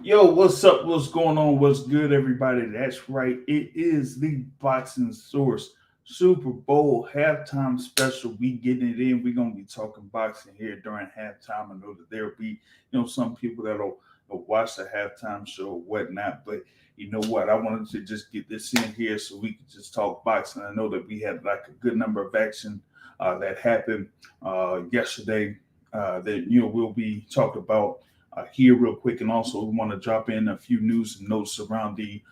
Yo, what's up? What's going on? What's good, everybody? That's right. It is the Boxing Source Super Bowl halftime special. We getting it in. We're gonna be talking boxing here during halftime. I know that there'll be, some people that'll watch the halftime show or whatnot. But you know what? I wanted to just get this in here so we could just talk boxing. I know that we had like a good number of action that happened yesterday that we'll be talking about here real quick, and also we want to drop in a few news and notes around the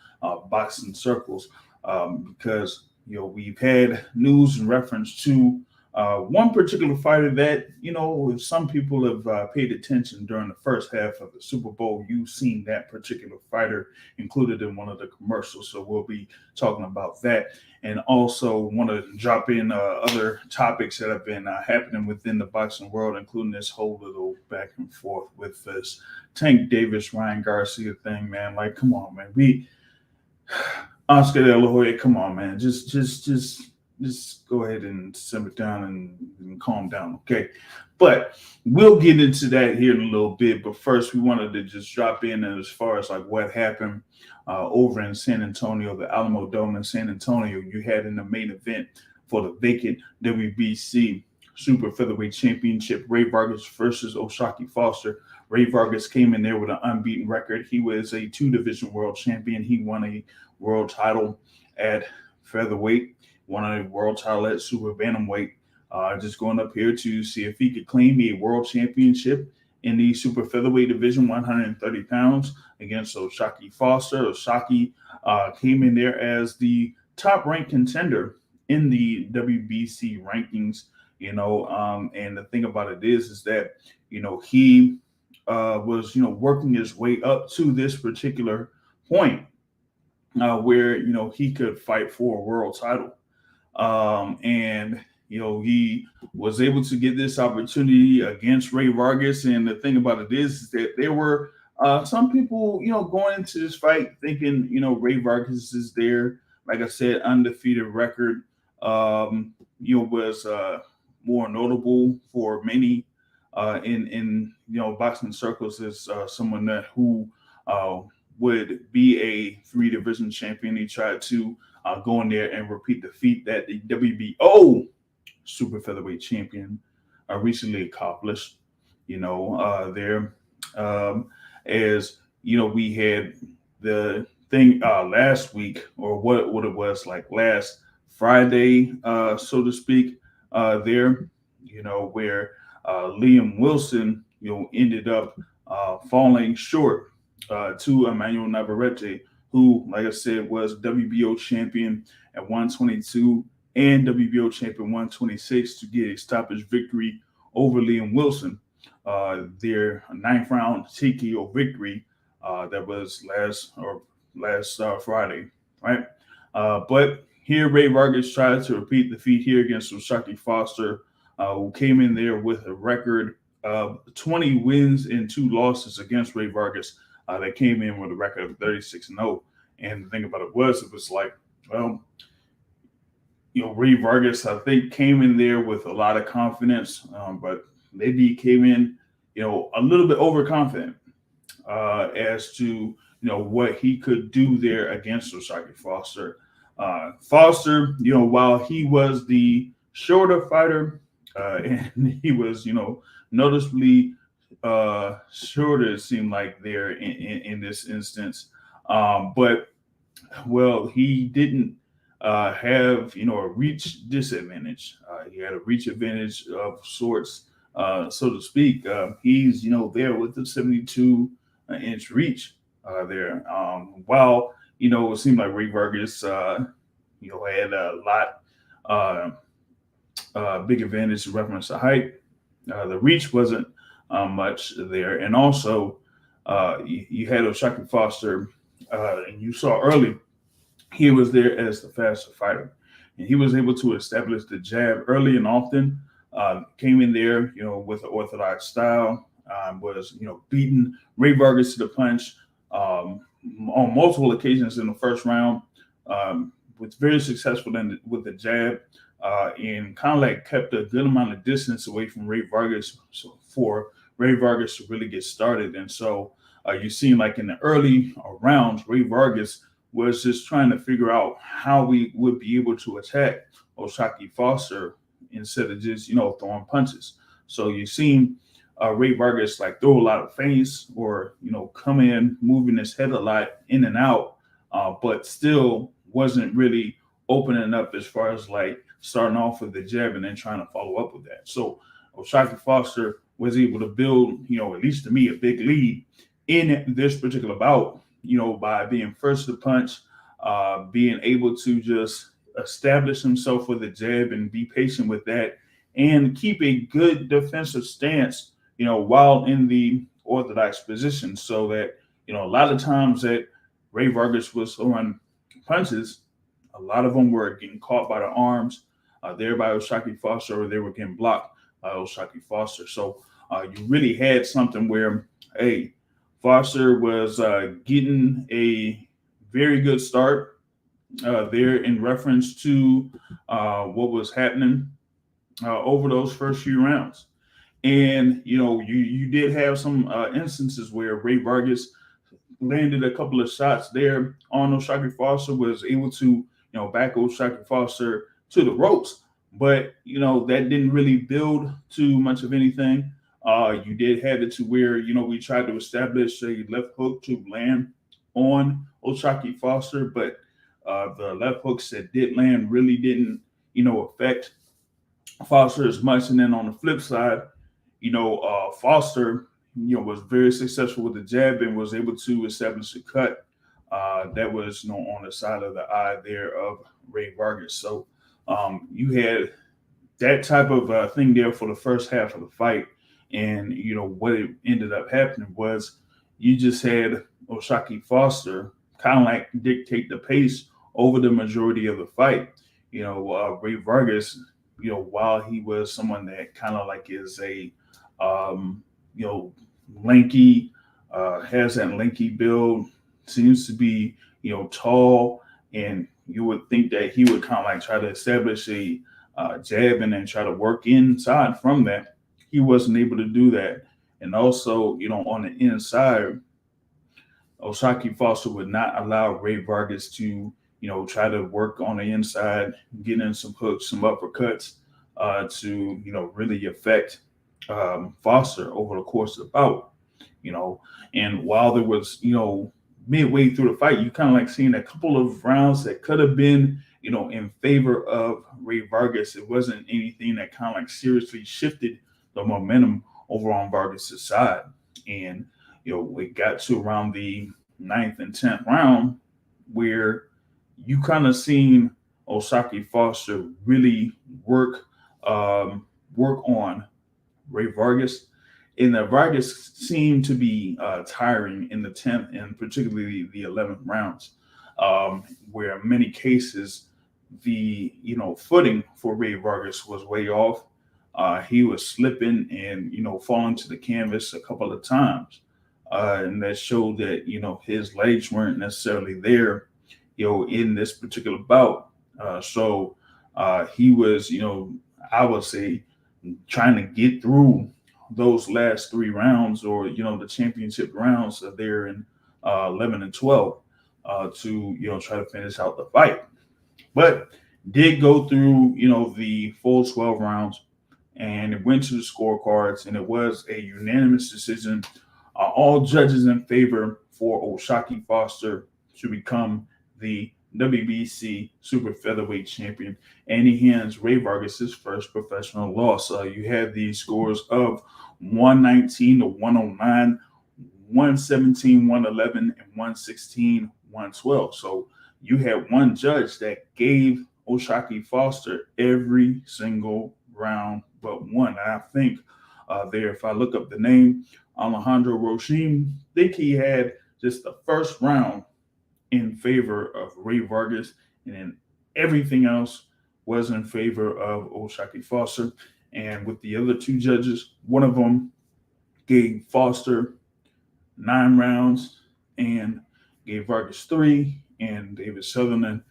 boxing circles because we've had news in reference to one particular fighter that if some people have paid attention during the first half of the Super Bowl, you've seen that particular fighter included in one of the commercials. So we'll be talking about that, and also want to drop in other topics that have been happening within the boxing world, including this whole little back and forth with this Tank Davis Ryan Garcia thing, man. Like, come on, man. We Oscar De La Hoya, come on, man. Just go ahead and simmer down and calm down, okay? But we'll get into that here in a little bit. But first, we wanted to just drop in as far as like what happened over in San Antonio, the Alamo Dome in San Antonio. You had in the main event for the vacant WBC Super Featherweight Championship, Rey Vargas versus Oshaki Foster. Rey Vargas came in there with an unbeaten record. He was a two-division world champion. He won a world title at featherweight, won a world title at super bantamweight. Just going up here to see if he could claim a world championship in the super featherweight division, 130 pounds, against Oshaki Foster. Oshaki came in there as the top ranked contender in the WBC rankings. And the thing about it is that he was working his way up to this particular point where he could fight for a world title. And he was able to get this opportunity against Rey Vargas. And the thing about it is that there were some people going into this fight thinking Rey Vargas is there. Like I said, undefeated record. Was more notable for many in boxing circles as someone that who uh, would be a three division champion. He tried to go in there and repeat the feat that the WBO super featherweight champion recently accomplished. There as we had the thing last week, or what it was like last Friday, so to speak. There, where Liam Wilson, ended up falling short to Emmanuel Navarrete, who, like I said, was WBO champion at 122 and WBO champion 126 to get a stoppage victory over Liam Wilson. Their ninth round TKO victory that was last Friday, right? But here, Ray Vargas tried to repeat the feat here against Oshaki Foster, who came in there with a record of 20 wins and two losses against Ray Vargas. That came in with a record of 36-0. And the thing about it was like, well, Ray Vargas, I think, came in there with a lot of confidence, but maybe he came in, a little bit overconfident as to what he could do there against Oshaki Foster. Foster, while he was the shorter fighter, and he was, noticeably shorter, it seemed like there in this instance. But well, he didn't have a reach disadvantage. He had a reach advantage of sorts, so to speak. He's there with the 72-inch reach there. While it seemed like Ray Vargas had a lot big advantage in reference to height. The reach wasn't much there, and also you had Oshaki Foster, and you saw early he was there as the faster fighter, and he was able to establish the jab early and often. Came in there, with an orthodox style. Was beating Ray Vargas to the punch on multiple occasions in the first round. Was very successful with the jab, and kind of like kept a good amount of distance away from Ray Vargas, so for Ray Vargas to really get started. And so You seen like in the early rounds, Ray Vargas was just trying to figure out how we would be able to attack O'Shaquie Foster instead of just throwing punches. So you seen Ray Vargas like throw a lot of feints or come in moving his head a lot in and out, but still wasn't really opening up as far as like starting off with the jab and then trying to follow up with that. So O'Shaquie Foster was able to build, at least to me, a big lead in this particular bout, by being first to punch, being able to just establish himself with a jab and be patient with that and keep a good defensive stance, while in the orthodox position so that, a lot of times that Ray Vargas was throwing punches, a lot of them were getting caught by the arms there by O'Shaquie Foster or they were getting blocked by O'Shaquie Foster. So you really had something where, hey, Foster was getting a very good start there in reference to what was happening over those first few rounds. And, you did have some instances where Ray Vargas landed a couple of shots there on O'Shaquie Foster, was able to, back O'Shaquie Foster to the ropes. But, that didn't really build too much of anything. You did have it to where, we tried to establish a left hook to land on O'Shaquie Foster, but the left hooks that did land really didn't, affect Foster as much. And then on the flip side, Foster, was very successful with the jab and was able to establish a cut that was, on the side of the eye there of Ray Vargas. So you had that type of thing there for the first half of the fight. And, what it ended up happening was you just had O'Shaquie Foster kind of like dictate the pace over the majority of the fight. Ray Vargas, while he was someone that kind of like is a, lanky, has that lanky build, seems to be, tall, and you would think that he would kind of like try to establish a jab and then try to work inside from that. He wasn't able to do that. And also, on the inside, O'Shaquie Foster would not allow Ray Vargas to, try to work on the inside, get in some hooks, some uppercuts to, really affect Foster over the course of the bout, And while there was, midway through the fight, you kind of like seeing a couple of rounds that could have been, in favor of Ray Vargas. It wasn't anything that kind of like seriously shifted the momentum over on Vargas' side. And, we got to around the 9th and 10th round where you kind of seen O'Shaquie Foster really work on Ray Vargas. And Vargas seemed to be tiring in the 10th and particularly the 11th rounds, where in many cases the footing for Ray Vargas was way off. He was slipping and falling to the canvas a couple of times, and that showed that his legs weren't necessarily there, in this particular bout. So he was, I would say, trying to get through those last 3 rounds, or the championship rounds there in 11 and 12 to try to finish out the fight. But did go through the full 12 rounds, and it went to the scorecards, and it was a unanimous decision. All judges in favor for O'Shaquie Foster to become the WBC super featherweight champion, and he hands Ray Vargas his first professional loss. You had the scores of 119 to 109, 117, 111, and 116, 112. So you had one judge that gave O'Shaquie Foster every single round but one. And I think there, if I look up the name, Alejandro Rochim, I think he had just the first round in favor of Ray Vargas, and then everything else was in favor of O'Shaquie Foster. And with the other 2 judges, one of them gave Foster 9 rounds and gave Vargas 3, and David Sutherland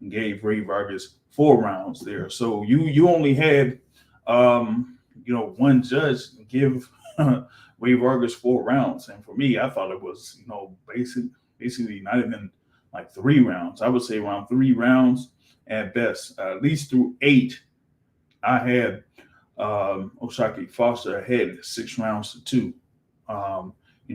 gave Ray Vargas 4 rounds there. So you only had one judge give Rey Vargas 4 rounds. And for me, I thought it was, basically not even like 3 rounds. I would say around 3 rounds at best, at least through 8. I had O'Shaquie Foster ahead 6 rounds to 2.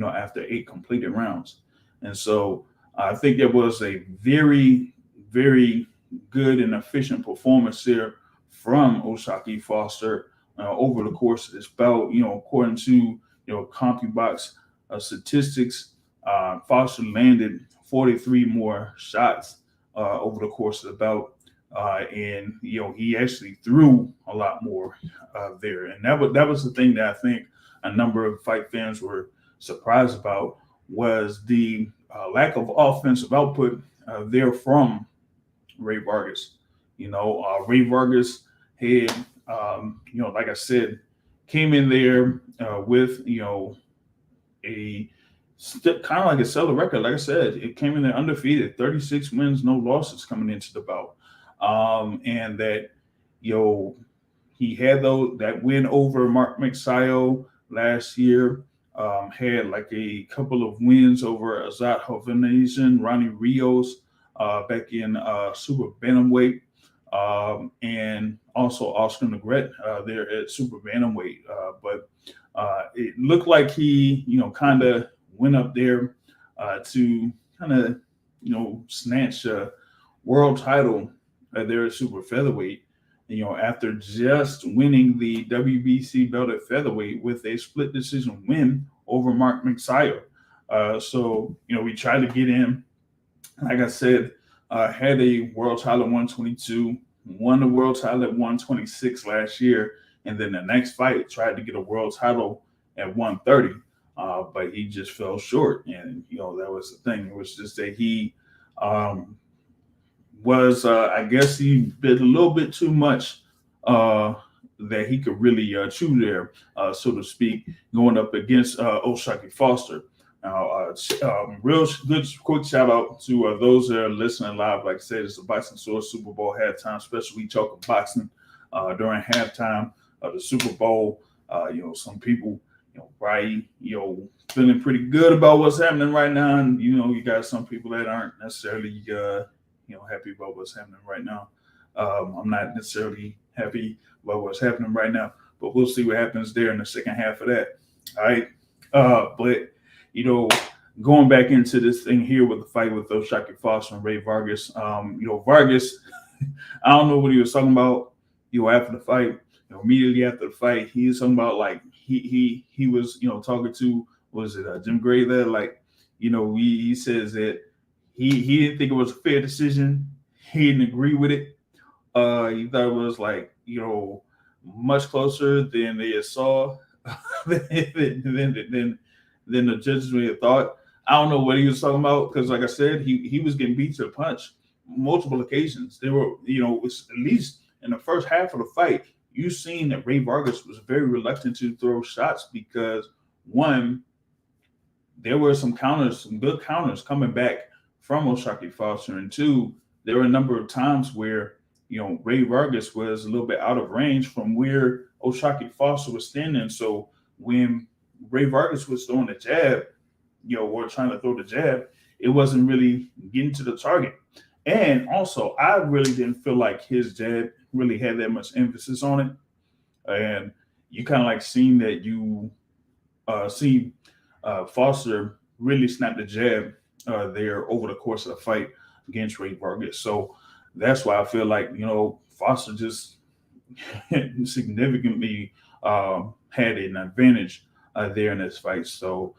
After 8 completed rounds, and so I think there was a very, very good and efficient performance there from O'Shaquie Foster over the course of this bout. According to CompuBox statistics, Foster landed 43 more shots over the course of the bout. And he actually threw a lot more there, and that was the thing that I think a number of fight fans were surprised about, was the lack of offensive output there from Rey Vargas. Rey Vargas had, like I said, came in there with a kind of like a stellar record. Like I said, it came in there undefeated, 36 wins, no losses coming into the bout. And that, he had that win over Mark Mexio last year. Had like a couple of wins over Azat Hovhannisyan, Ronnie Rios back in super bantamweight, and also Oscar Negret there at super bantamweight. But it looked like he, kind of went up there to kind of, snatch a world title there at super featherweight. After just winning the WBC belt at featherweight with a split decision win over Mark Mexio. So we tried to get in. Like I said, had a world title at 122, won the world title at 126 last year, and then the next fight tried to get a world title at 130, but he just fell short. And that was the thing. It was just that he was, I guess he did a little bit too much that he could really chew there, so to speak, going up against O'Shaquie Foster. Now, real good quick shout out to those that are listening live. Like I said, it's the Boxing Source Super Bowl halftime special. We talk boxing during halftime of the Super Bowl. Some people, probably, feeling pretty good about what's happening right now, and you got some people that aren't necessarily happy about what's happening right now. I'm not necessarily happy about what's happening right now, but we'll see what happens there in the second half of that. All right. But going back into this thing here with the fight with O'Shaquie Foster and Rey Vargas, Vargas, I don't know what he was talking about, after the fight. Immediately after the fight, he was talking about, like, he was, talking to, was it Jim Gray there? Like, he says that he didn't think it was a fair decision. He didn't agree with it. He thought it was, like, much closer than they saw than the judges may have thought. I don't know what he was talking about, because, like I said, he was getting beat to the punch multiple occasions. There were, at least in the first half of the fight, you've seen that Rey Vargas was very reluctant to throw shots because, one, there were some good counters coming back from O'Shaquie Foster, and two, there were a number of times where Rey Vargas was a little bit out of range from where O'Shaquie Foster was standing. So when Rey Vargas was throwing the jab, or trying to throw the jab, it wasn't really getting to the target. And also, I really didn't feel like his jab really had that much emphasis on it. And you kind of like seeing that see Foster really snap the jab there over the course of the fight against Rey Vargas. So that's why I feel like, Foster just significantly had an advantage there in this fight. So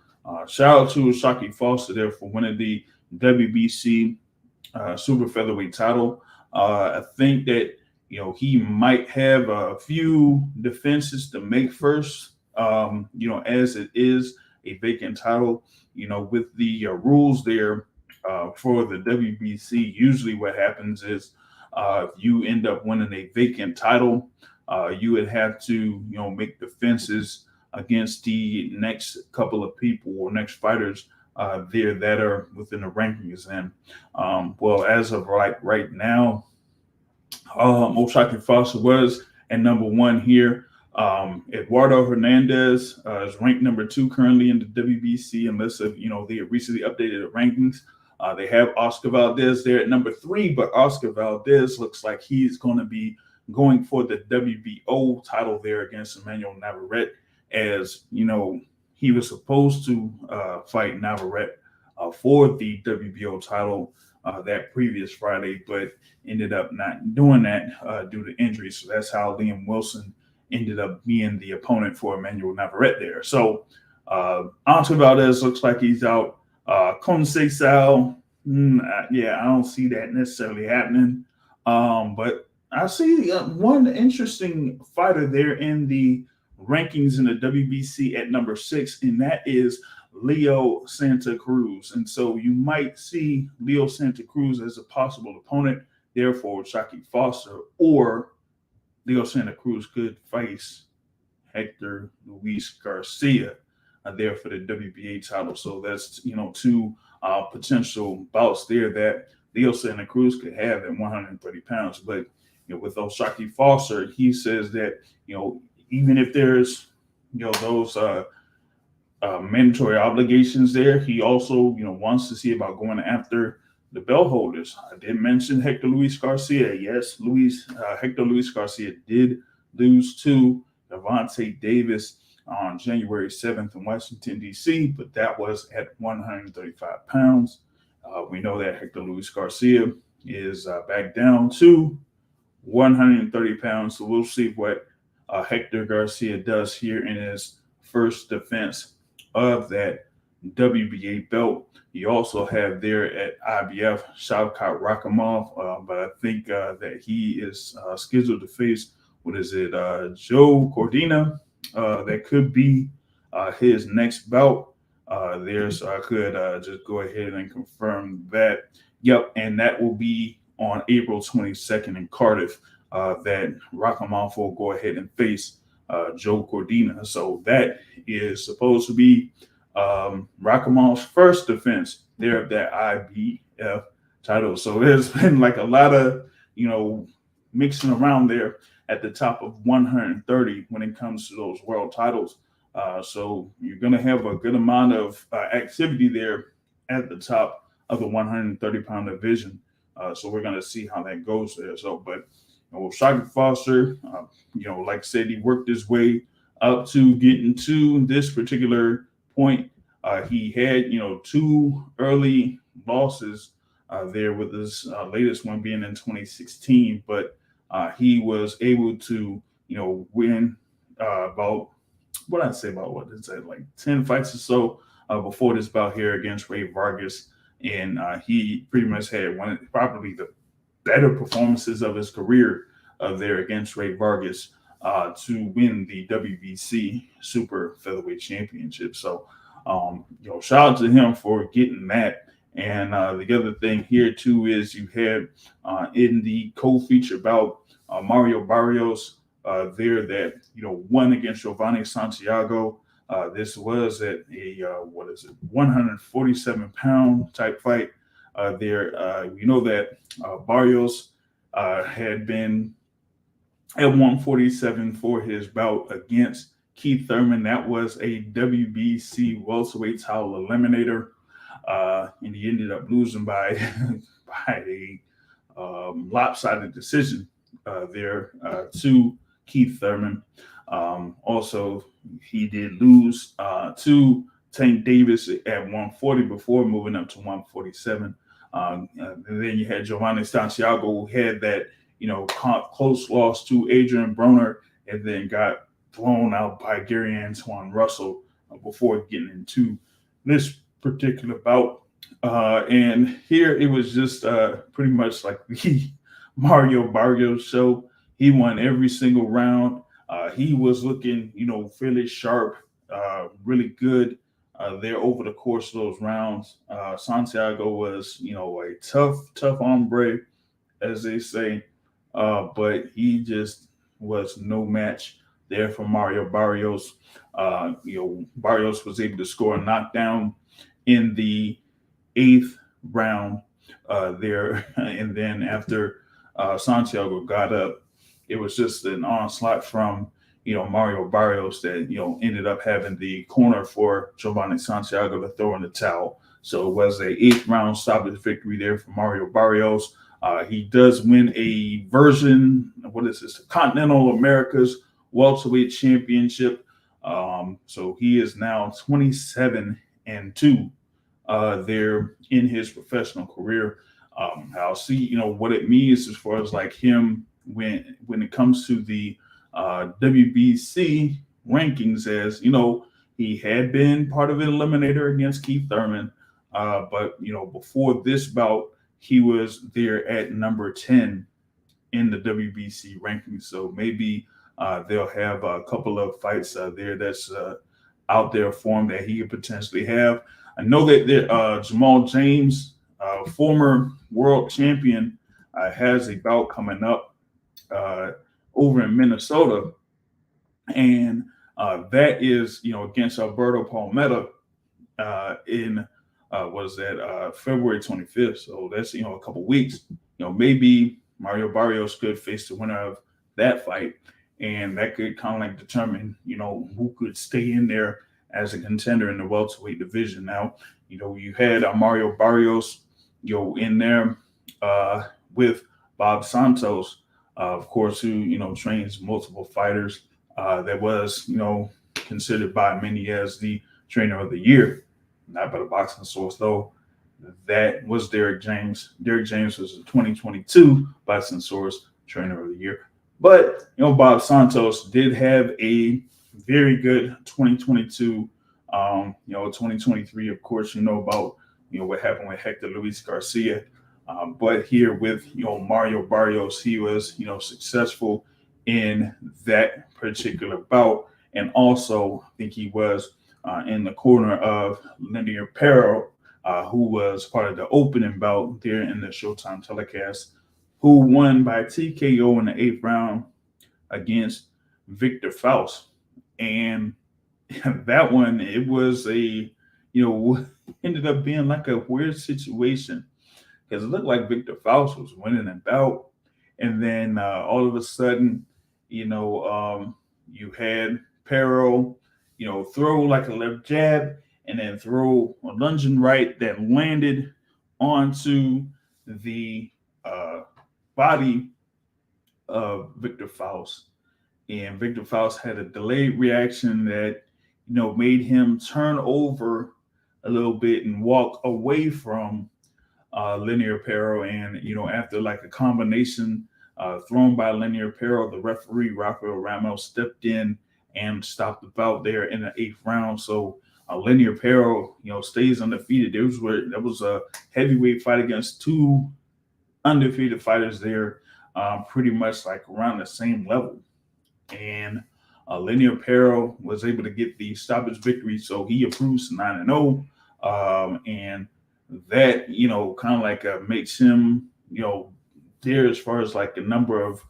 shout out to O'Shaquie Foster there for winning the WBC super featherweight title. I think that, he might have a few defenses to make first, as it is a vacant title, with the rules there for the WBC. Usually what happens is if you end up winning a vacant title, you would have to, make defenses against the next couple of people or next fighters there that are within the rankings. And well, as of right now, O'Shaquie Foster was at number one here. Eduardo Hernandez is ranked number 2 currently in the WBC, unless they recently updated the rankings. They have Oscar Valdez there at number 3, but Oscar Valdez looks like he's going to be going for the WBO title there against Emmanuel Navarrete, as he was supposed to fight Navarrete for the WBO title that previous Friday, but ended up not doing that due to injury. So that's how Liam Wilson ended up being the opponent for Emmanuel Navarrete there. So Oscar Valdez looks like he's out. Conceição, I don't see that necessarily happening. But I see one interesting fighter there in the rankings in the WBC at number 6, and that is Leo Santa Cruz. And so you might see Leo Santa Cruz as a possible opponent there for Shockey Foster, or Leo Santa Cruz could face Hector Luis Garcia there for the WBA title. So that's, two potential bouts there that Leo Santa Cruz could have at 130 pounds. But, with Shockey Foster, he says that, even if there's, those mandatory obligations there, he also, wants to see about going after the belt holders. I did mention Hector Luis Garcia. Yes, Hector Luis Garcia did lose to Gervonta Davis on January 7th in Washington, D.C., but that was at 135 pounds. We know that Hector Luis Garcia is back down to 130 pounds, so we'll see what Hector Garcia does here in his first defense of that WBA belt. You also have there at IBF Shavkat Rakhimov, but I think that he is scheduled to face, Joe Cordina. That could be his next bout there, so I could just go ahead and confirm that. Yep, and that will be on April 22nd in Cardiff, that Rakhimov will go ahead and face Joe Cordina. So that is supposed to be Rakhimov's first defense there of that IBF title. So there's been like a lot of, mixing around there at the top of 130 when it comes to those world titles. So you're going to have a good amount of activity there at the top of the 130-pound division. So we're going to see how that goes there. So, but Shockey Foster, like I said, he worked his way up to getting to this particular point. He had, 2 early losses there, with his latest one being in 2016, but he was able to, win about 10 fights or so before this bout here against Rey Vargas. And he pretty much had one of probably the better performances of his career there against Rey Vargas to win the WBC Super Featherweight Championship. So, shout out to him for getting that. And the other thing here, too, is you had in the co-feature bout Mario Barrios there that, won against Giovanni Santiago. This was at a 147-pound type fight there. We know that Barrios had been at 147 for his bout against Keith Thurman. That was a WBC welterweight title eliminator, and he ended up losing by a lopsided decision there to Keith Thurman. Also, he did lose to Tank Davis at 140 before moving up to 147. And then you had Giovanni Santiago, who had that, close loss to Adrian Broner, and then got blown out by Gary Antoine Russell before getting into this particular bout. And here it was just pretty much like the Mario Barrios show. He won every single round. He was looking, fairly sharp, really good there over the course of those rounds. Santiago was, a tough hombre, as they say, but he just was no match there for Mario Barrios. Barrios was able to score a knockdown in the 8th round there, and then after Santiago got up, it was just an onslaught from Mario Barrios that, ended up having the corner for Giovanni Santiago to throw in the towel. So it was a eighth round stoppage victory there for Mario Barrios. He does win a version, what is this, the Continental Americas welterweight championship. So he is now 27-2 there in his professional career. I'll see, what it means as far as like him when it comes to the WBC rankings, as he had been part of an eliminator against Keith Thurman, but before this bout, he was there at number 10 in the WBC rankings. So maybe they'll have a couple of fights there that's out there for him that he could potentially have. I know that Jamal James, former world champion, has a bout coming up uh, over in Minnesota, and that is against Alberto Palmetta in was that February 25th. So that's a couple weeks. Maybe Mario Barrios could face the winner of that fight, and that could kind of like determine who could stay in there as a contender in the welterweight division. Now, you had Mario Barrios, in there with Bob Santos, of course, who trains multiple fighters. That was considered by many as the trainer of the year, not by the boxing source though. That was Derek James. Derek James was a 2022 boxing source trainer of the year. But Bob Santos did have a very good 2022. 2023, of course, about what happened with Hector Luis Garcia. But here with Mario Barrios, he was successful in that particular bout, and also I think he was in the corner of Linear Perro, who was part of the opening bout there in the Showtime telecast, who won by TKO in the eighth round against Victor Faust. And that one, it was ended up being like a weird situation because it looked like Victor Faust was winning the bout. And then all of a sudden, you had Perro, throw like a left jab and then throw a lunging right that landed onto the body of Victor Faust. And Victor Faust had a delayed reaction that, made him turn over a little bit and walk away from Linear Perro. And, after like a combination thrown by Linear Perro, the referee, Rafael Ramos, stepped in and stopped the bout there in the eighth round. So Linear Perro, stays undefeated. There was a heavyweight fight against two undefeated fighters there, pretty much like around the same level. And Linear Perro was able to get the stoppage victory, so he improves to 9-0. And that, kind of like makes him, there as far as like the number of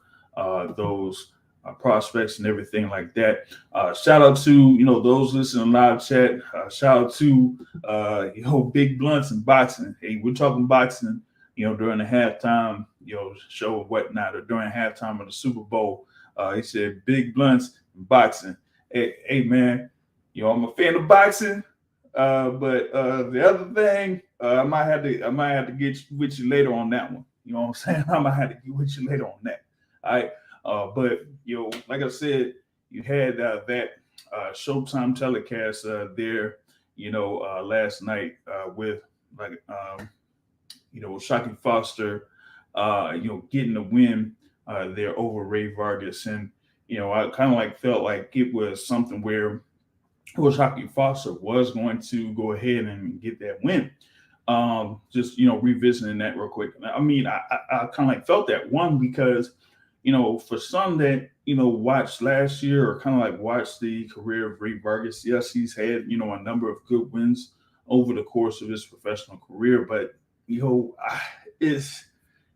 those prospects and everything like that. Shout out to, those listening live chat. Shout out to, Big Blunts and boxing. Hey, we're talking boxing, during the halftime, show or whatnot, or during halftime of the Super Bowl. He said Big Blunts and boxing. Hey man, I'm a fan of boxing. But the other thing, I might have to get with you later on that one. You know what I'm saying? I might have to get with you later on that. All right. But like I said, you had that Showtime telecast there, last night with like Shockey Foster, getting the win there over Rey Vargas, and I kind of like felt like it was something where Shockey Foster was going to go ahead and get that win. Just revisiting that real quick. I mean, I kind of like felt that one because for some that watched last year or kind of like watched the career of Rey Vargas, yes, he's had a number of good wins over the course of his professional career, but it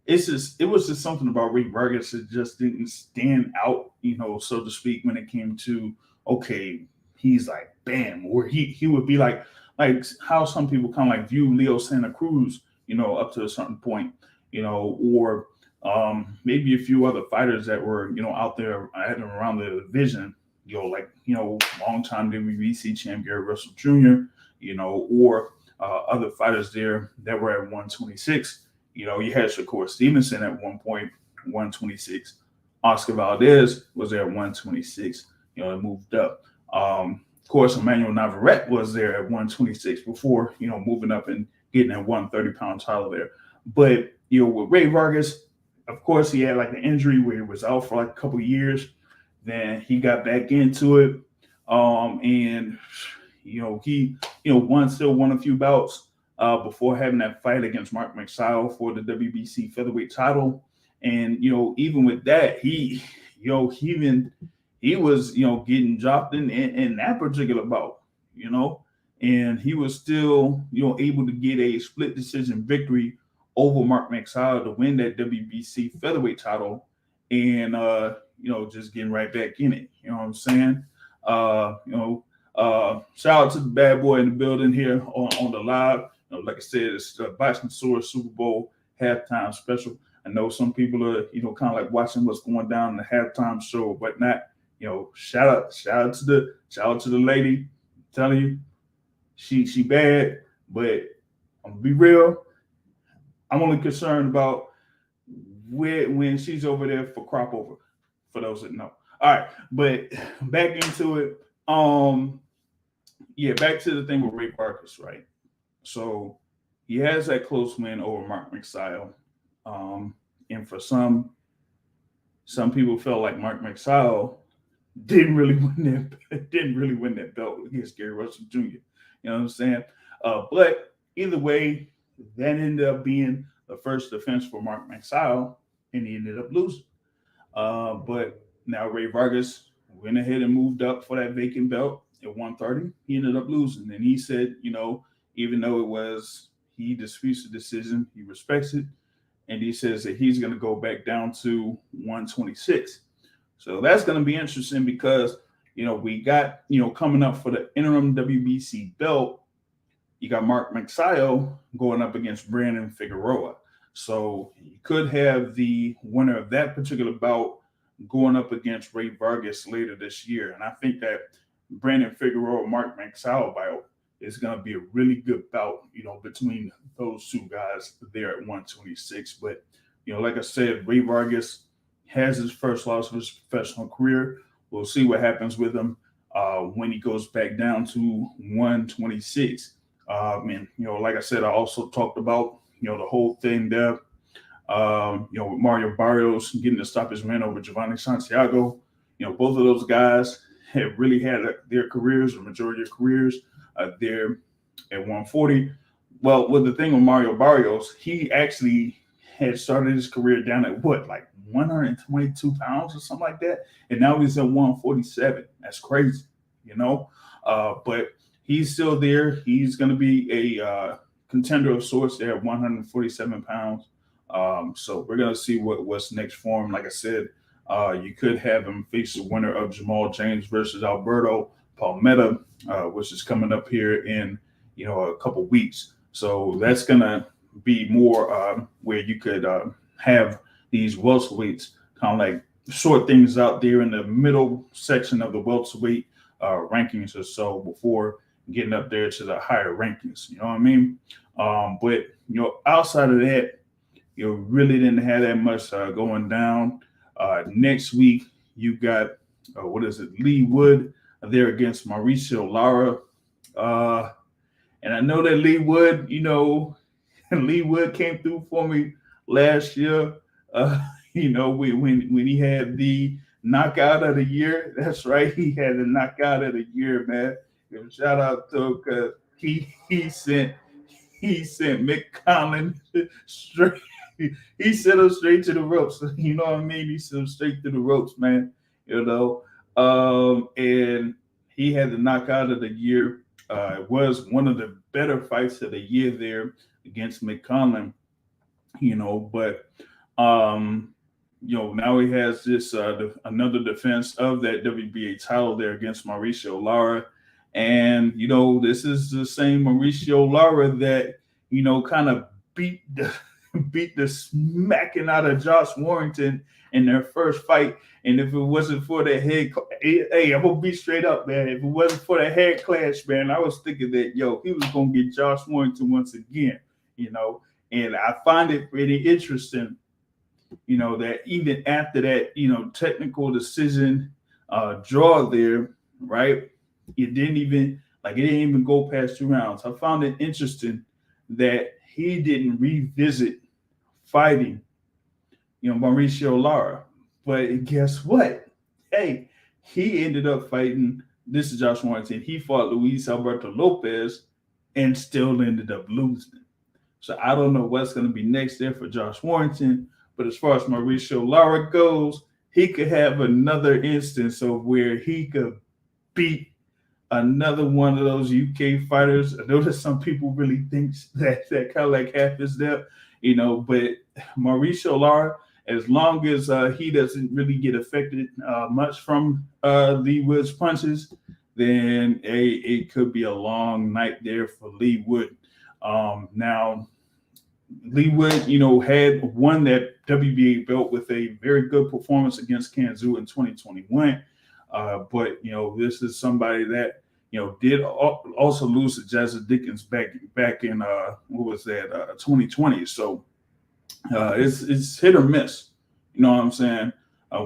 was just something about Rey Vargas that just didn't stand out, so to speak, when it came to okay, he's like bam, or he would be like how some people kind of like view Leo Santa Cruz, up to a certain point, or maybe a few other fighters that were out there at and around the division, longtime WBC champ Gary Russell Jr., or other fighters there that were at 126. You had Shakur Stevenson at one point, 126. Oscar Valdez was there at 126. It moved up. Of course, Emmanuel Navarrete was there at 126 before, moving up and getting that 130-pound title there. But, with Rey Vargas, of course, he had like an injury where he was out for like a couple of years. Then he got back into it. And he won a few bouts before having that fight against Mark McSile for the WBC featherweight title. And even with that, he was getting dropped in that particular bout, and he was still able to get a split decision victory over Mark McSile to win that WBC featherweight title, and just getting right back in it. You know what I'm saying? Shout out to the bad boy in the building here on the live. Like I said, it's the Boxing Source Super Bowl halftime special. I know some people are, kind of like watching what's going down in the halftime show or whatnot. Shout out to the lady. I'm telling you, she bad, but I'm gonna be real. I'm only concerned about when she's over there for crop over. For those that know. All right, but back into it. Back to the thing with Rey Vargas, right? So he has that close win over Mark McSile. And for some people felt like Mark McSile didn't really win that belt against Gary Russell Jr. You know what I'm saying? But either way, that ended up being the first defense for Mark McSile, and he ended up losing. But now Rey Vargas went ahead and moved up for that vacant belt at 130. He ended up losing, and he said, even though he disputes the decision, he respects it. And he says that he's going to go back down to 126. So that's going to be interesting because, we got, coming up for the interim WBC belt, you got Mark McSile going up against Brandon Figueroa. So you could have the winner of that particular bout going up against Rey Vargas later this year. And I think that Brandon Figueroa, Mark McSile bout is going to be a really good bout, between those two guys there at 126. But, like I said, Rey Vargas has his first loss of his professional career. We'll see what happens with him when he goes back down to 126. And, like I said, I also talked about, the whole thing there, with Mario Barrios getting to stop his win over Giovanni Santiago. Both of those guys have really had their careers, the majority of careers, there at 140. Well, with the thing with Mario Barrios, he actually had started his career down at 122 pounds or something like that, and now he's at 147. That's crazy, but he's still there. He's going to be a contender of sorts there at 147 pounds. So we're going to see what's next for him. Like I said, you could have him face the winner of Jamal James versus Alberto Palmetta, which is coming up here in a couple weeks. So that's going to be more where you could have these welterweights kind of like sort things out there in the middle section of the welterweight rankings or so before getting up there to the higher rankings. You know what I mean? But outside of that, really didn't have that much going down. Next week, you got Lee Wood there against Mauricio Lara. And I know that Lee Wood, Lee Wood came through for me last year. When he had the knockout of the year. That's right, he had the knockout of the year, man. Shout out to him because he sent Mick Collins straight. He sent him straight to the ropes. You know what I mean? He sent him straight to the ropes, man. And he had the knockout of the year. It was one of the better fights of the year there against Mick Collins. But now he has this another defense of that WBA title there against Mauricio Lara. And, this is the same Mauricio Lara that, kind of beat beat the smacking out of Josh Warrington in their first fight. And if it wasn't for the head, hey, I'm gonna be straight up, man. If it wasn't for the head clash, man, I was thinking that he was gonna get Josh Warrington once again, And I find it pretty interesting, that even after that, technical decision draw there, right? It didn't even go past 2 rounds. I found it interesting that he didn't revisit fighting, Mauricio Lara. But guess what? Hey, he ended up fighting. This is Josh Warrington. He fought Luis Alberto Lopez and still ended up losing. So I don't know what's going to be next there for Josh Warrington. But as far as Mauricio Lara goes, he could have another instance of where he could beat another one of those UK fighters. I know that some people really think that kind of like happens there, but Mauricio Lara, as long as he doesn't really get affected much from Lee Wood's punches, then it could be a long night there for Lee Wood. Now, Lee Wood, had won that WBA belt with a very good performance against Kanzu in 2021. But this is somebody that did also lose to Jazza Dickens back in 2020. So it's hit or miss. You know what I'm saying?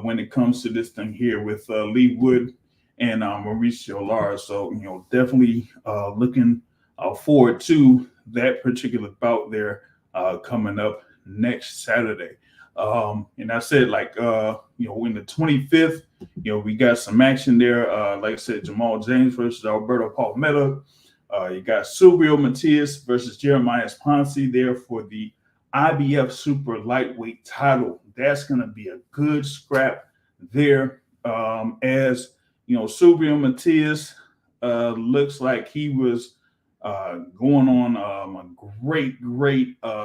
When it comes to this thing here with Lee Wood and Mauricio Lara. So definitely looking forward to that particular bout there coming up next Saturday. And I said, in the 25th, we got some action there. Like I said, Jamal James versus Alberto Palmetta. You got Subriel Matias versus Jeremiah Ponce there for the IBF Super Lightweight title. That's going to be a good scrap there. As Subriel Matias looks like he was going on a great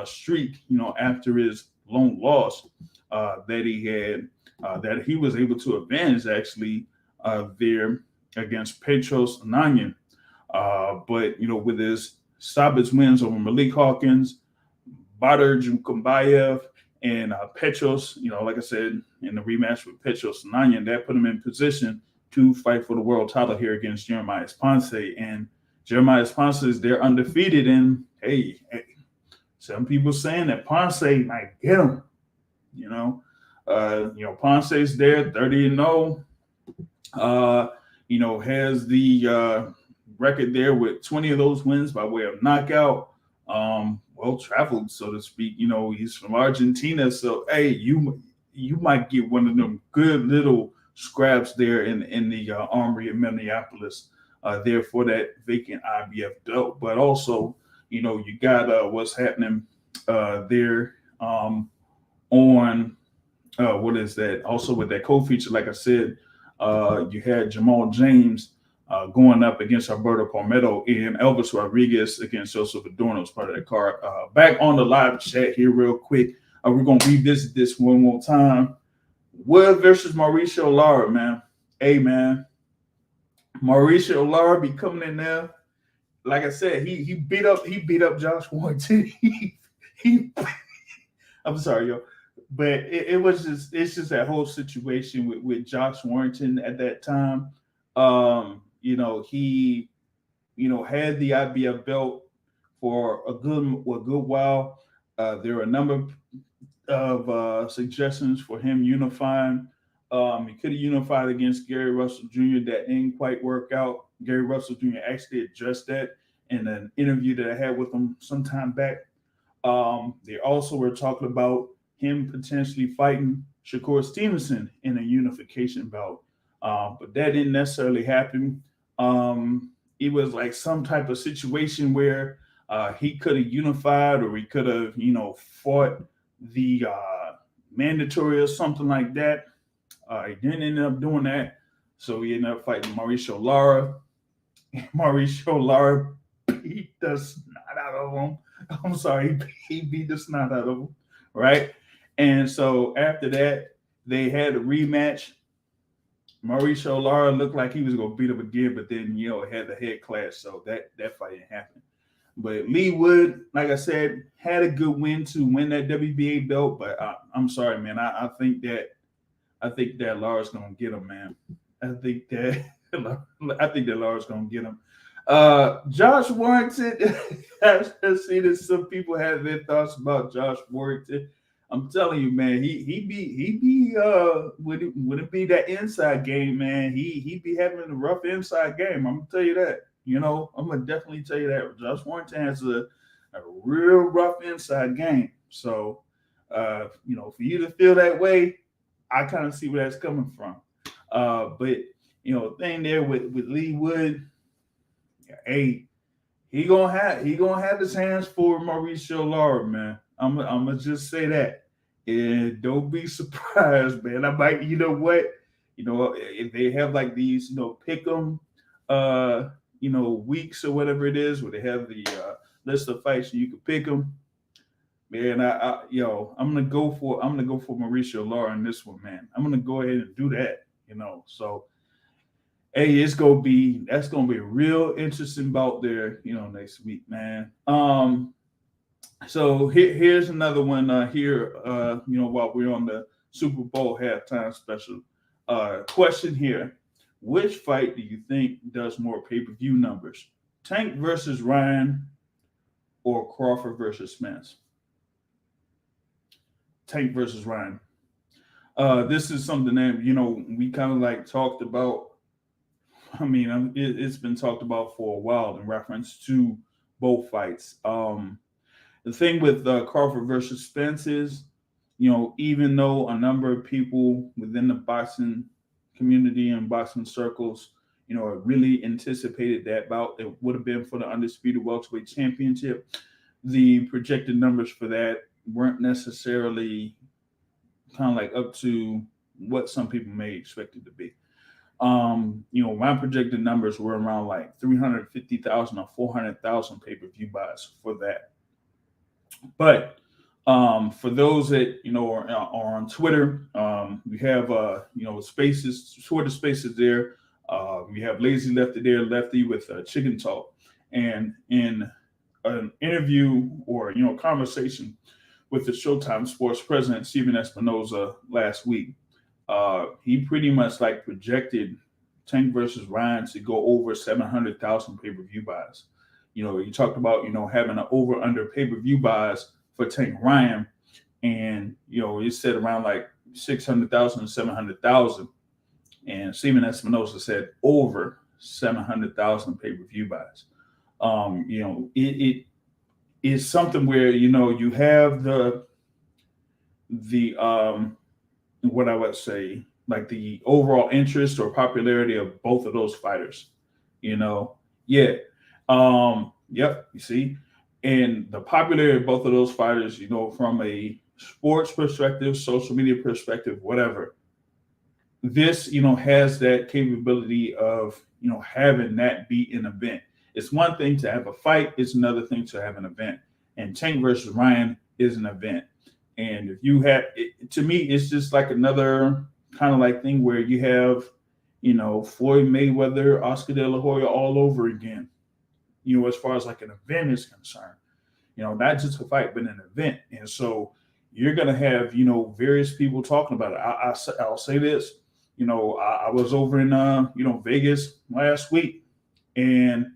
streak, after his lone loss that he had, that he was able to avenge actually there against Petros Ananyan. But with his stoppage wins over Malik Hawkins, Badr Jumkumbayev, and Petros, like I said, in the rematch with Petros Ananyan, that put him in position to fight for the world title here against Jeremiah Ponce. And Jeremiah Ponce is there undefeated, and hey, some people saying that Ponce might get him. Ponce's there, 30-0. Has the record there with 20 of those wins by way of knockout. Well traveled, so to speak. He's from Argentina, so hey, you might get one of them good little scraps there in the Armory in Minneapolis there for that vacant IBF belt. But also, you got what's happening there on what is that? Also with that co-feature, like I said, you had Jamal James going up against Alberto Palmetto and Elvis Rodriguez against Joseph Adorno as part of that card. Back on the live chat here real quick. We're going to revisit this one more time. Wood versus Mauricio Lara, man. Hey, man. Mauricio Lara be coming in there. Like I said, he beat up Josh Warrington. I'm sorry, yo. But it's just that whole situation with Josh Warrington at that time. He had the IBF belt for a good while. There were a number of suggestions for him unifying. He could have unified against Gary Russell Jr. That didn't quite work out. Gary Russell Jr. actually addressed that in an interview that I had with him some time back. They also were talking about him potentially fighting Shakur Stevenson in a unification bout. But that didn't necessarily happen. It was like some type of situation where he could have unified, or he could have, fought the mandatory or something like that. He didn't end up doing that. So he ended up fighting Mauricio Lara. Mauricio Lara beat the snot out of him. I'm sorry, he beat the snot out of him, right? And so after that, they had a rematch. Mauricio Lara looked like he was going to beat him again, but then, had the head clash, so that fight didn't happen. But Lee Wood, like I said, had a good win to win that WBA belt. But I'm sorry, man. I think that Lars gonna get him, man. I think that I think that Lars gonna get him. Josh Warrington. I've seen that some people have their thoughts about Josh Warrington. I'm telling you, man, he be would it be that inside game, man? He be having a rough inside game. I'm gonna tell you that. I'm gonna definitely tell you that. Josh Warrington has a real rough inside game. So for you to feel that way, I kind of see where that's coming from. But thing there with Lee Wood, hey, he gonna have his hands for Mauricio Lara, man. I'm gonna just say that, and don't be surprised, man. I might, you know what, if they have like these, pick 'em, weeks or whatever it is, where they have the list of fights and you can pick them. Man, I'm gonna go for Mauricio Lara in this one, man. I'm gonna go ahead and do that. So hey, that's gonna be a real interesting bout there, next week, man. So here's another one here. While we're on the Super Bowl halftime special, question here: which fight do you think does more pay-per-view numbers? Tank versus Ryan or Crawford versus Spence? Tank versus Ryan. This is something that we kind of like talked about. I mean, it's been talked about for a while in reference to both fights. The thing with Crawford versus Spence is, even though a number of people within the boxing community and boxing circles, really anticipated that bout, it would have been for the undisputed welterweight championship. The projected numbers for that weren't necessarily kind of like up to what some people may expect it to be. My projected numbers were around like 350,000 or 400,000 pay-per-view buys for that. But for those that are on Twitter, we have spaces, Twitter spaces there. We have Lazy Lefty there, Lefty with Chicken Talk, and in an interview or conversation with the Showtime Sports president Steven Espinoza last week, he pretty much like projected Tank versus Ryan to go over 700,000 pay-per-view buys. He talked about having an over/under pay-per-view buys for Tank Ryan, and he said around like 600,000 to 700,000, and Steven Espinoza said over 700,000 pay-per-view buys. It is something where you have the what I would say, like the overall interest or popularity of both of those fighters. Yeah. Yep. You see, and the popularity of both of those fighters, from a sports perspective, social media perspective, whatever. This, has that capability of, having that be an event. It's one thing to have a fight; it's another thing to have an event. And Tank versus Ryan is an event. And if you have, to me, it's just like another kind of like thing where you have, Floyd Mayweather, Oscar De La Hoya all over again. As far as like an event is concerned, not just a fight, but an event. And so you're gonna have, various people talking about it. I'll say this, I was over in Vegas last week, and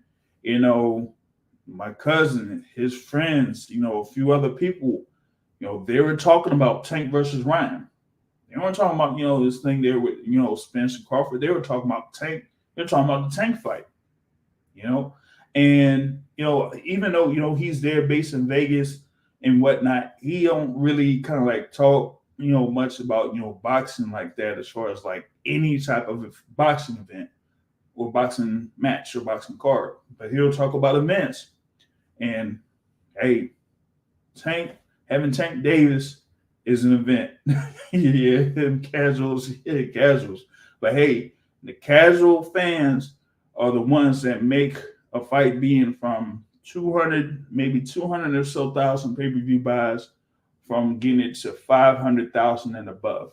my cousin, his friends, a few other people, they were talking about Tank versus Ryan. They weren't talking about, this thing there with, Spence and Crawford. They were talking about Tank. They're talking about the Tank fight, and, even though, he's there based in Vegas and whatnot, he don't really kind of like talk, much about, boxing like that, as far as like any type of boxing event or boxing match or boxing card. But he'll talk about events. And hey, having Tank Davis is an event. Yeah, casuals. But hey, the casual fans are the ones that make a fight being from 200, maybe 200 or so thousand pay-per-view buys, from getting it to 500,000 and above.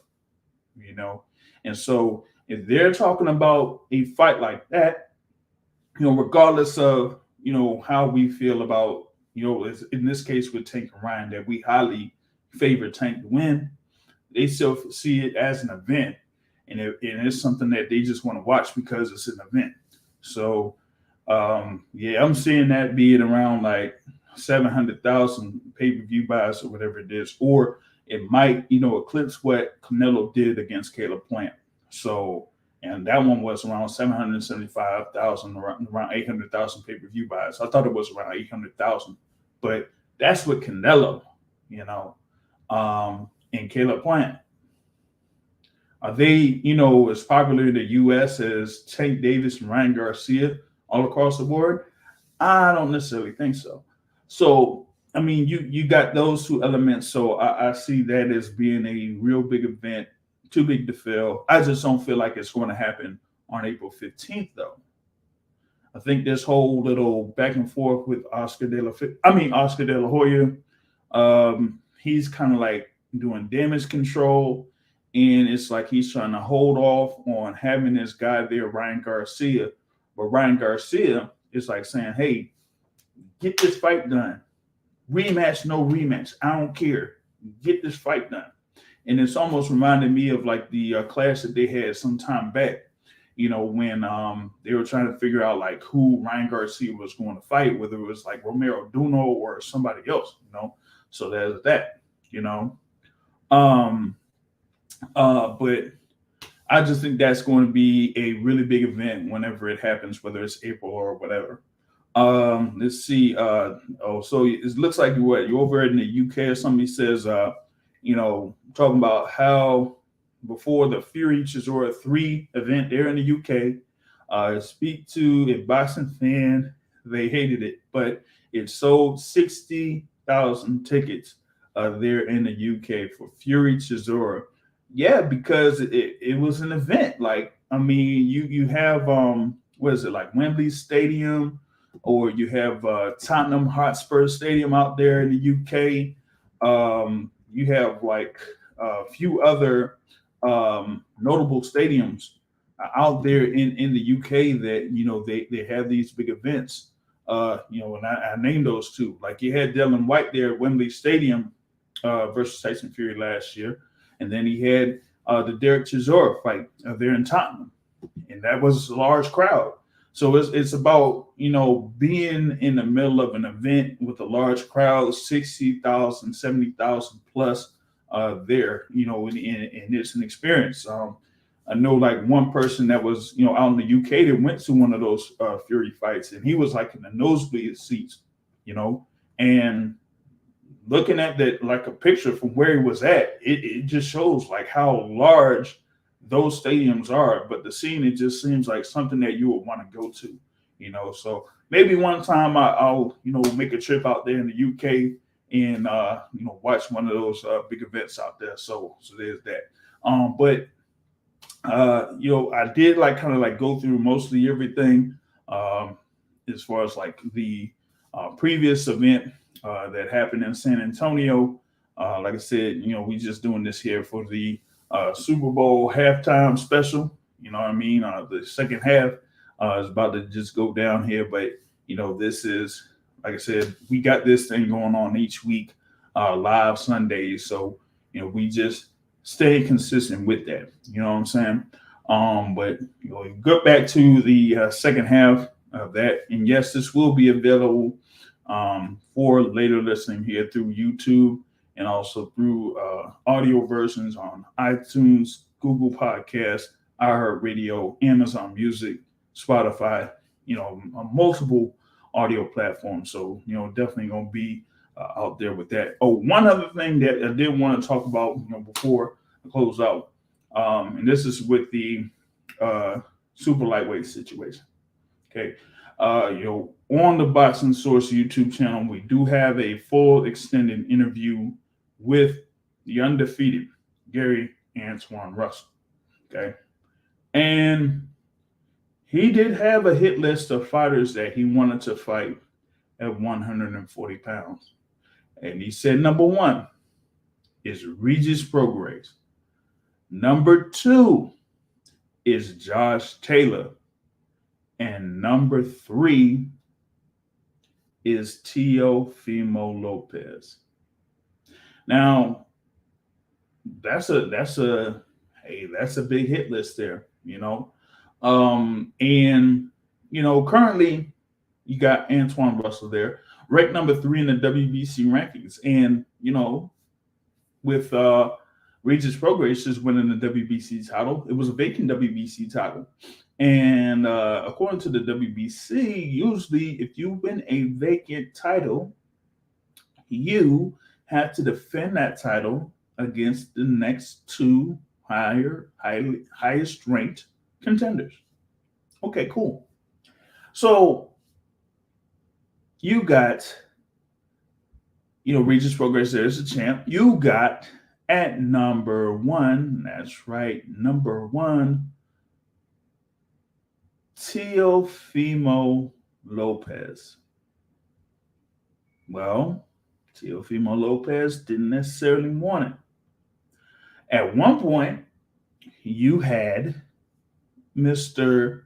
And so if they're talking about a fight like that, regardless of how we feel about, in this case with Tank and Ryan, that we highly favor Tank to win. They still see it as an event, and it's something that they just want to watch because it's an event. So, yeah, I'm seeing that being around like 700,000 pay per view buys or whatever it is, or it might, eclipse what Canelo did against Caleb Plant. So, and that one was around 775,000, around 800,000 pay per view buys. I thought it was around 800,000, but that's with Canelo, you know, and Caleb Plant. Are they, as popular in the U.S. as Tank Davis and Ryan Garcia all across the board? I don't necessarily think so. So, I mean, you got those two elements. So I see that as being a real big event, too big to fail. I just don't feel like it's going to happen on April 15th, though. I think this whole little back and forth with Oscar De La Hoya, he's kind of like doing damage control, and it's like he's trying to hold off on having this guy there, Ryan Garcia. But Ryan Garcia is like saying, "Hey, get this fight done. Rematch, no rematch. I don't care. Get this fight done." And it's almost reminded me of like the clash that they had some time back. When they were trying to figure out like who Ryan Garcia was going to fight, whether it was like Romero Duno or somebody else. So there's that. You know, um, but I just think that's going to be a really big event whenever it happens, whether it's April or whatever. Let's see. So it looks like you're over in the UK or somebody says, talking about how before the Fury Chisora 3 event there in the UK, speak to a boxing fan, they hated it, but it sold 60,000 tickets there in the UK for Fury Chisora. Yeah, because it was an event. Like, I mean, you have what is it, like Wembley Stadium, or you have Tottenham Hotspur Stadium out there in the UK. You have like a few other notable stadiums out there in the UK that they have these big events. And I named those two. Like you had Dylan White there at Wembley Stadium versus Tyson Fury last year, and then he had the Derek Chisora fight there in Tottenham, and that was a large crowd. So it's about being in the middle of an event with a large crowd, 60,000, 70,000 plus there, and it's an experience. I know like one person that was out in the UK that went to one of those Fury fights, and he was like in the nosebleed seats, and looking at that like a picture from where he was at, it just shows like how large those stadiums are. But the scene, it just seems like something that you would want to go to, So maybe one time I'll make a trip out there in the UK and watch one of those big events out there. So there's that. But I did like kind of like go through mostly everything as far as like the previous event that happened in San Antonio. Like I said, we just doing this here for the Super Bowl halftime special. You know what I mean? The second half is about to just go down here, but this is, like I said, we got this thing going on each week, live Sundays. So we just stay consistent with that. You know what I'm saying? But go back to the second half of that, and yes, this will be available for later listening here through YouTube and also through audio versions on iTunes, Google Podcasts, iHeartRadio, Amazon Music, Spotify, multiple audio platforms. So, definitely going to be out there with that. Oh, one other thing that I did want to talk about, before I close out, and this is with the super lightweight situation. Okay. On the Boxing Source YouTube channel, we do have a full extended interview with the undefeated Gary Antoine Russell. Okay. And he did have a hit list of fighters that he wanted to fight at 140 pounds. And he said number one is Regis Prograis. Number two is Josh Taylor. And number three is Teofimo Lopez. Now, that's a hey, that's a big hit list there, you know. And currently you got Antoine Russell there, ranked number three in the WBC rankings. And with Regis Prograis just winning the WBC title, it was a vacant WBC title. And according to the WBC, usually if you win a vacant title, you have to defend that title against the next two highest ranked contenders. Okay, cool. So you got, Regis Progress there as a champ. You got at number one, that's right, number one, Teofimo Lopez. Well, Teofimo Lopez didn't necessarily want it. At one point, you had Mr.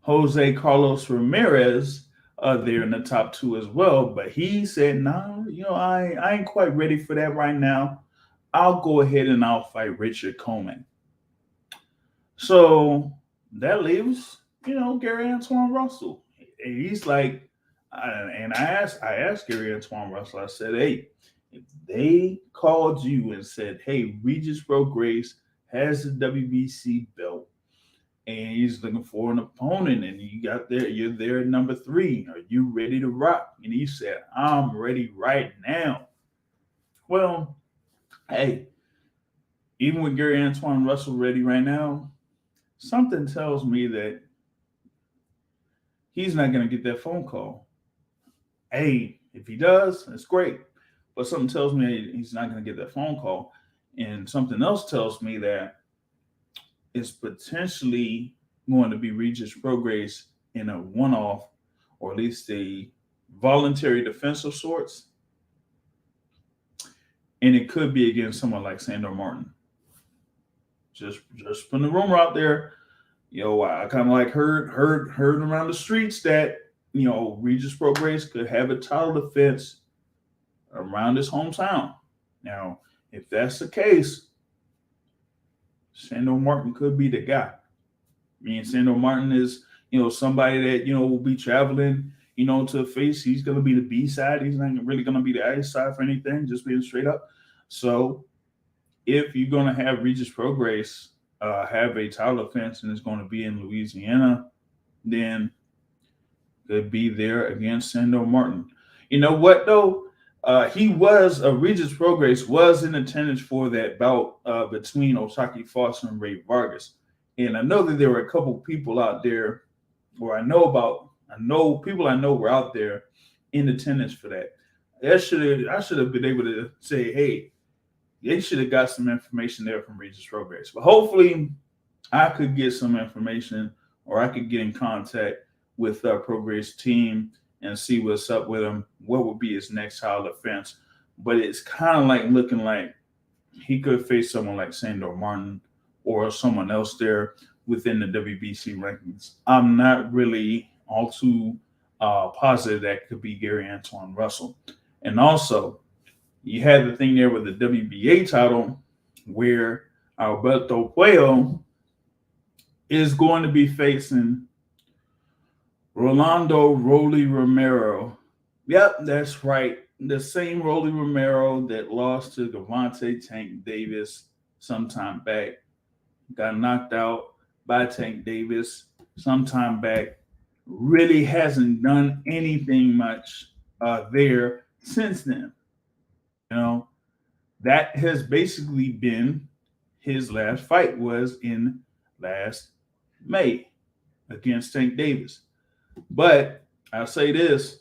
Jose Carlos Ramirez there in the top two as well, but he said, "Nah, I ain't quite ready for that right now. I'll go ahead and I'll fight Richard Coleman." So that leaves, Gary Antoine Russell. And he's like, and I asked Gary Antoine Russell. I said, "Hey, if they called you and said, 'Hey, Regis Grace has the WBC belt, and he's looking for an opponent, and you're there at number three. Are you ready to rock?'" And he said, "I'm ready right now." Well, hey, even with Gary Antoine Russell ready right now, something tells me that he's not going to get that phone call. Hey, if he does, that's great. But something tells me he's not going to get that phone call. And something else tells me that it's potentially going to be Regis Prograis in a one-off, or at least a voluntary defense of sorts, and it could be against someone like Sandor Martin. Just putting the rumor out there. I kind of like heard around the streets that Regis Prograis could have a title defense around his hometown. Now, if that's the case, Sandor Martin could be the guy. Sandor Martin is, somebody that, will be traveling, to face. He's going to be the B side. He's not really going to be the A side for anything, just being straight up. So if you're going to have Regis Prograis have a title defense and it's going to be in Louisiana, then could be there against Sandor Martin. You know what, though? Regis Prograis was in attendance for that bout between Otaki Foster and Rey Vargas. And I know that there were a couple people out there, or I know people I know were out there in attendance for that. I should have been able to say, hey, they should have got some information there from Regis Prograis. But hopefully I could get some information, or I could get in contact with Prograis' team and see what's up with him, what would be his next title defense. But it's kind of like looking like he could face someone like Sandor Martin or someone else there within the WBC rankings. I'm not really all too positive that could be Gary Antoine Russell. And also, you had the thing there with the WBA title where Alberto Puello is going to be facing Rolando Rolly Romero. Yep, that's right. The same Rolly Romero that lost to Gervonta Tank Davis sometime back. Got knocked out by Tank Davis sometime back. Really hasn't done anything much there since then. That has basically been his last fight, was in last May against Tank Davis. But I'll say this,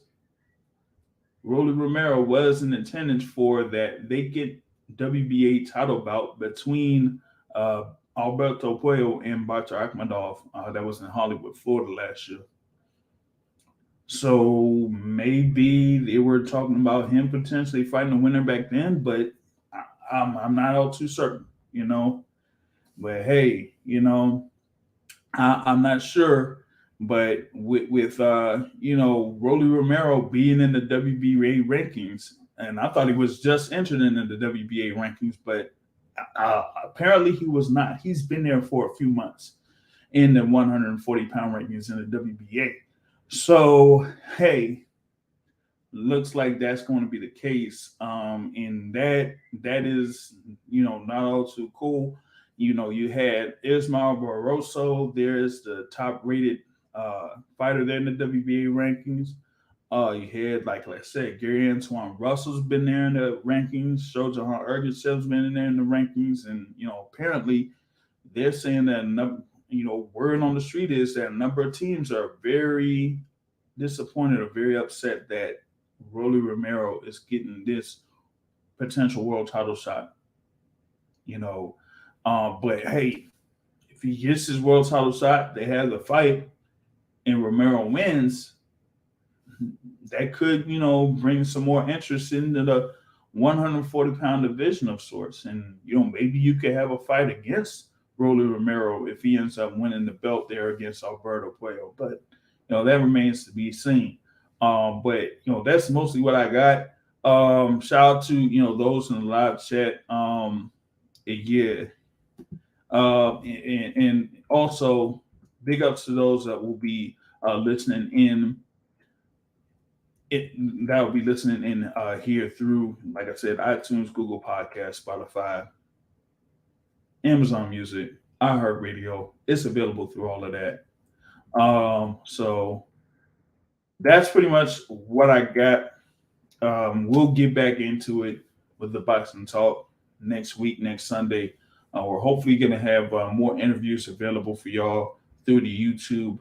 Rolly Romero was in attendance for that vacant WBA title bout between Alberto Puello and Batar Akhmadov that was in Hollywood, Florida last year. So maybe they were talking about him potentially fighting a winner back then, but I'm not all too certain, But hey, I'm not sure. But with Rolly Romero being in the WBA rankings, and I thought he was just entered into the WBA rankings, but apparently he was not. He's been there for a few months in the 140-pound rankings in the WBA. So hey, looks like that's going to be the case. And that is, not all too cool. You had Ismael Barroso. There's the top rated fighter there in the WBA rankings. You had, like I said, Gary Antoine Russell's been there in the rankings. Shojahan Ergashev's been in there in the rankings. And, apparently they're saying that, word on the street is that a number of teams are very disappointed or very upset that Rolly Romero is getting this potential world title shot. You know, but hey, if he gets his world title shot, they have the fight, and Romero wins. That could, bring some more interest into the 140-pound division of sorts, and maybe you could have a fight against Rolly Romero if he ends up winning the belt there against Alberto Puello. But that remains to be seen. But that's mostly what I got. Shout out to those in the live chat. Yeah, and also big ups to those that will be listening in. That will be listening in here through, like I said, iTunes, Google Podcast, Spotify, Amazon Music, iHeartRadio. It's available through all of that. So that's pretty much what I got. We'll get back into it with the boxing talk next week, next Sunday. We're hopefully going to have more interviews available for y'all through the YouTube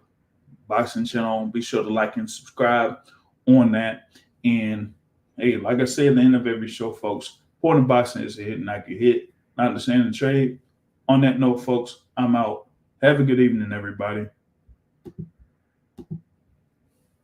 boxing channel. Be sure to like and subscribe on that. And hey, like I say at the end of every show, folks, important boxing is a hit, not get hit, not understanding the trade. On that note, folks, I'm out. Have a good evening, everybody.